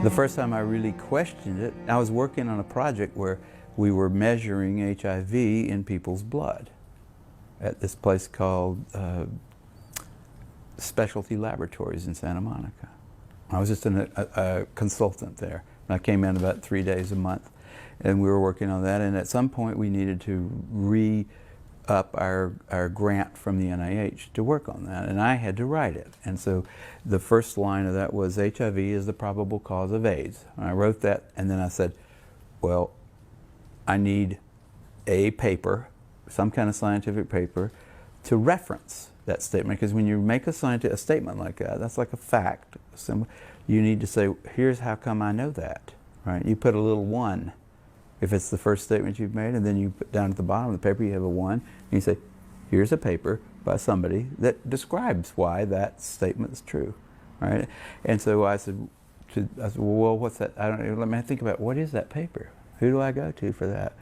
The first time I really questioned it, I was working on a project where we were measuring HIV in people's blood at this place called Specialty Laboratories in Santa Monica. I was just a consultant there. I came in about 3 days a month, and we were working on that, and at some point we needed to re-up our grant from the NIH to work on that, and I had to write it. And so the first line of that was, HIV is the probable cause of AIDS. And I wrote that, and then I said, well, I need a paper, some kind of scientific paper, to reference that statement, because when you make a statement like that, that's like a fact. You need to say, here's how come I know that, right? You put a little 1 if it's the first statement you've made, and then you put down at the bottom of the paper you have a 1, and you say, here's a paper by somebody that describes why that statement is true, right? And so I said, well, what's that? I don't know. Let me think about, what is that paper? Who do I go to for that?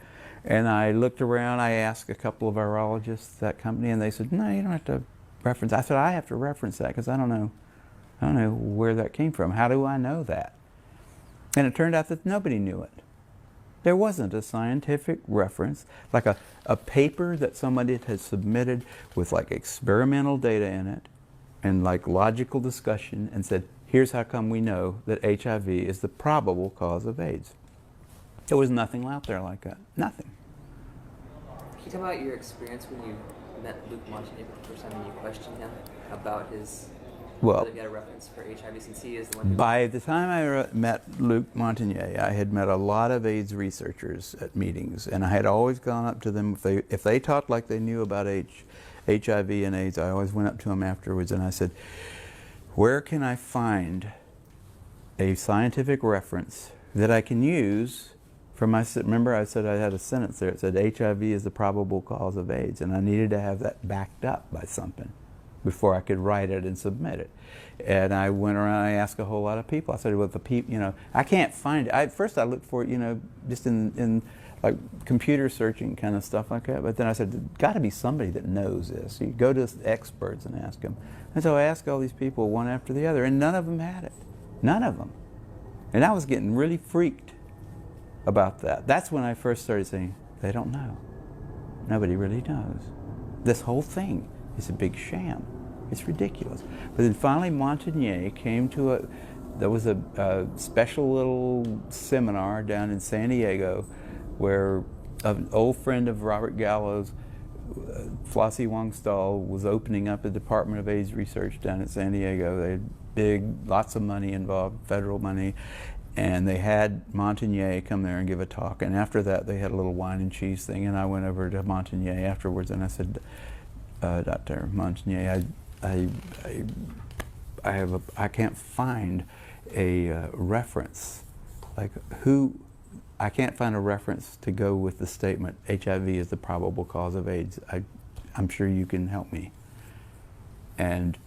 And I looked around. I asked a couple of virologists at that company, and they said, no, you don't have to reference. I said, I have to reference that because I don't know where that came from. How do I know that? And it turned out that nobody knew it. There wasn't a scientific reference, like a paper that somebody had submitted with like experimental data in it and like logical discussion and said, here's how come we know that HIV is the probable cause of AIDS. There was nothing out there like that. Nothing. Can you talk about your experience when you met Luc Montagnier for the first time and you questioned him about his... Well, you got a reference for HIV since he is the one. By the time I met Luc Montagnier, I had met a lot of AIDS researchers at meetings, and I had always gone up to them if they talked like they knew about HIV and AIDS. I always went up to them afterwards and I said, "Where can I find a scientific reference that I can use for my?" Remember, I said I had a sentence there. It said HIV is the probable cause of AIDS, and I needed to have that backed up by something before I could write it and submit it. And I went around, I asked a whole lot of people. I said, well, the people, I can't find it. First I looked for it, just in like computer searching kind of stuff like that. But then I said, there's got to be somebody that knows this. You go to experts and ask them. And so I asked all these people one after the other, and none of them had it. None of them. And I was getting really freaked about that. That's when I first started saying, they don't know. Nobody really knows. This whole thing is a big sham. It's ridiculous. But then finally Montagnier came to there was a special little seminar down in San Diego where an old friend of Robert Gallo's, Flossie Wong-Stahl, was opening up a Department of AIDS research down at San Diego. They had lots of money involved, federal money, and they had Montagnier come there and give a talk. And after that they had a little wine and cheese thing, and I went over to Montagnier afterwards and I said, Dr. Montagnier, I can't find a reference. I can't find a reference to go with the statement HIV is the probable cause of AIDS. I'm sure you can help me. And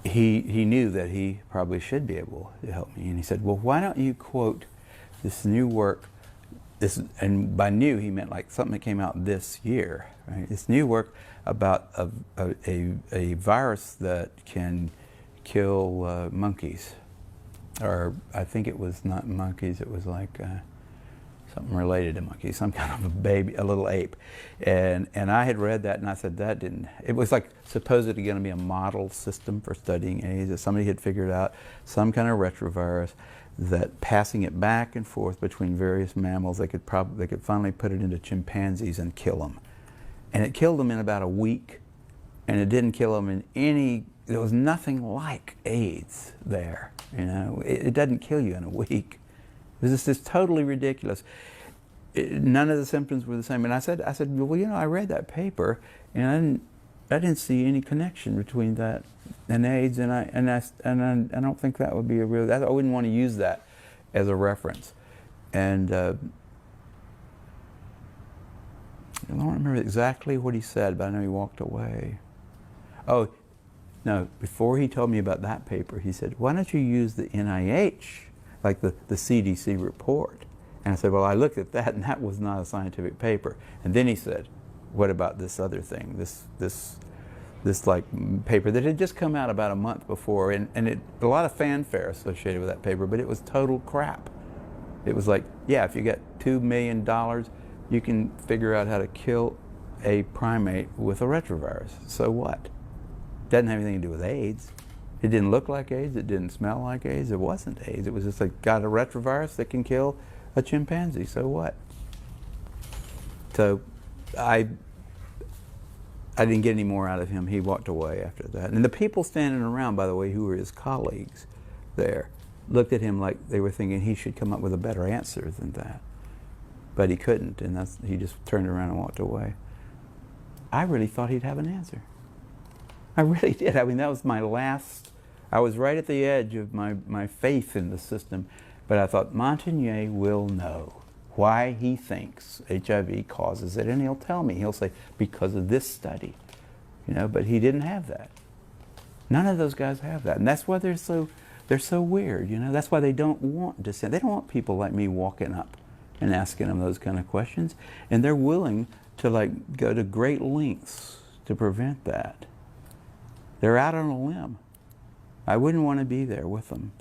he knew that he probably should be able to help me. And he said, well, why don't you quote this new work? And by new, he meant like something that came out this year, right? This new work about a virus that can kill monkeys. Or I think it was not monkeys, it was like something related to monkeys, some kind of a baby, a little ape. And I had read that and I said, it was like supposedly going to be a model system for studying AIDS, that somebody had figured out some kind of retrovirus that passing it back and forth between various mammals, they could finally put it into chimpanzees and kill them. And it killed them in about a week, and it didn't kill them there was nothing like AIDS there, It doesn't kill you in a week. It was just totally ridiculous. None of the symptoms were the same. And I said, well, I read that paper, and I didn't see any connection between that and AIDS, and I don't think that would be a real. I wouldn't want to use that as a reference. And I don't remember exactly what he said, but I know he walked away. Oh, no! Before he told me about that paper, he said, "Why don't you use the NIH, like the CDC report?" And I said, "Well, I looked at that, and that was not a scientific paper." And then he said, "What about this other thing? This this like paper that had just come out about a month before, and a lot of fanfare associated with that paper, but it was total crap. It was like, yeah, if you get $2 million, you can figure out how to kill a primate with a retrovirus. So what? Doesn't have anything to do with AIDS. It didn't look like AIDS. It didn't smell like AIDS. It wasn't AIDS. It was just like, got a retrovirus that can kill a chimpanzee. So what? So I didn't get any more out of him. He walked away after that. And the people standing around, by the way, who were his colleagues there, looked at him like they were thinking he should come up with a better answer than that. But he couldn't, and he just turned around and walked away. I really thought he'd have an answer. I really did. I mean, that was my last, I was right at the edge of my faith in the system, but I thought Montagnier will know why he thinks HIV causes it, and he'll tell me. He'll say, because of this study, but he didn't have that. None of those guys have that, and that's why they're so weird, That's why they don't want dissent. They don't want people like me walking up and asking them those kind of questions, and they're willing to go to great lengths to prevent that. They're out on a limb. I wouldn't want to be there with them.